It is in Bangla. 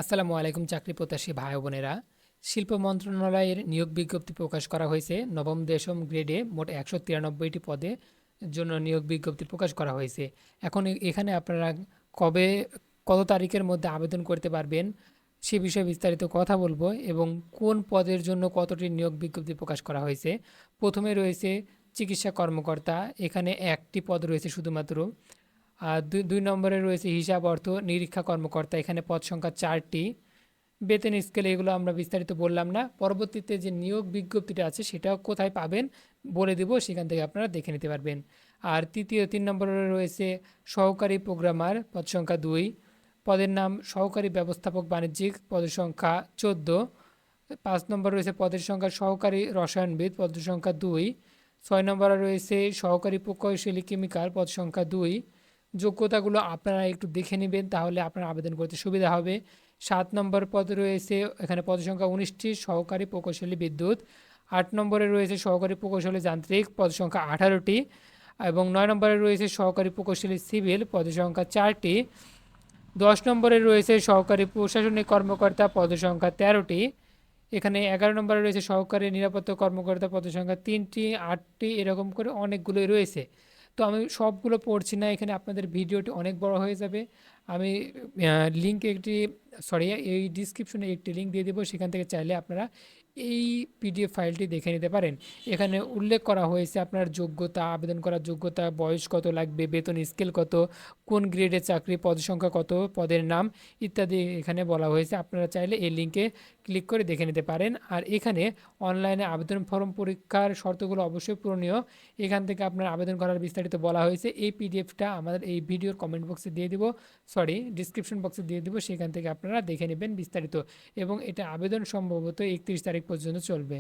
আসসালামু আলাইকুম চাকরি প্রত্যাশী ভাই ও বোনেরা। শিল্প মন্ত্রণালয়ের নিয়োগ বিজ্ঞপ্তি প্রকাশ করা হয়েছে। নবম দশম গ্রেডে মোট ১৯৩টি পদে জন্য নিয়োগ বিজ্ঞপ্তি প্রকাশ করা হয়েছে। এখন এখানে আপনারা কবে কত তারিখের মধ্যে আবেদন করতে পারবেন সে বিষয়ে বিস্তারিত কথা বলবো এবং কোন পদের জন্য কতটি নিয়োগ বিজ্ঞপ্তি প্রকাশ করা হয়েছে। প্রথমে রয়েছে চিকিৎসা কর্মকর্তা, এখানে একটি পদ রয়েছে শুধুমাত্র। আর দুই নম্বরে রয়েছে হিসাব অর্থ নিরীক্ষা কর্মকর্তা, এখানে পদ সংখ্যা 4টি। বেতন স্কেল এগুলো আমরা বিস্তারিত বললাম না। পরবর্তীতে যে নিয়োগ বিজ্ঞপ্তিটা আছে সেটাও কোথায় পাবেন বলে দেব, সেখান থেকে আপনারা দেখে নিতে পারবেন। আর তিন নম্বরে রয়েছে সহকারী প্রোগ্রামার, পদ সংখ্যা 2। পদের নাম সহকারী ব্যবস্থাপক বাণিজ্যিক, পদের সংখ্যা 14। 5 নম্বর রয়েছে পদের সংখ্যা সহকারী রসায়নবিদ, পদের সংখ্যা 2। 6 নম্বরে রয়েছে সহকারী প্রকৌশলী কেমিক্যাল, পদ সংখ্যা 2। যোগ্যতাগুলো আপনারা একটু দেখে নেবেন, তাহলে আপনার আবেদন করতে সুবিধা হবে। 7 নম্বর পদ রয়েছে, এখানে পদ সংখ্যা 19টি, সহকারী প্রকৌশলী বিদ্যুৎ। 8 নম্বরে রয়েছে সহকারী প্রকৌশলী যান্ত্রিক, পদ সংখ্যা 18টি। এবং 9 নম্বরে রয়েছে সহকারী প্রকৌশলী সিভিল, পদের সংখ্যা 4টি। 10 নম্বরে রয়েছে সহকারী প্রশাসনিক কর্মকর্তা, পদের সংখ্যা 13টি। এখানে 11 নম্বরে রয়েছে সহকারী নিরাপত্তা কর্মকর্তা, পদের সংখ্যা 3টি, 8টি, এরকম করে অনেকগুলোই রয়েছে। তো আমি সবগুলো পড়ছি না, এখানে আপনাদের ভিডিওটি অনেক বড় হয়ে যাবে। আমি লিঙ্ক একটি সরি এই ডিসক্রিপশনে একটি লিঙ্ক দিয়ে দেবো, সেখান থেকে চাইলে আপনারা এই পিডিএফ ফাইলটি দেখে নিতে পারেন। এখানে উল্লেখ করা হয়েছে আপনার যোগ্যতা, আবেদন করার যোগ্যতা, বয়স কত লাগবে, বেতন স্কেল কত, কোন গ্রেডের চাকরি, পদ সংখ্যা কত, পদের নাম ইত্যাদি এখানে বলা হয়েছে। আপনারা চাইলে এই লিঙ্কে ক্লিক করে দেখে নিতে পারেন। আর এখানে অনলাইনে আবেদন ফর্ম পরীক্ষার শর্তগুলো অবশ্যই পূরণীয়। এখান থেকে আপনার আবেদন করার বিস্তারিত বলা হয়েছে। এই পিডিএফটা আমাদের এই ভিডিওর কমেন্ট বক্সে দিয়ে দিব, ডিসক্রিপশন বক্সে দিয়ে দিব, সেখান থেকে আপনারা দেখে নেবেন বিস্তারিত। এবং এটা আবেদন সম্ভবত 31 তারিখ পর্যন্ত চলবে।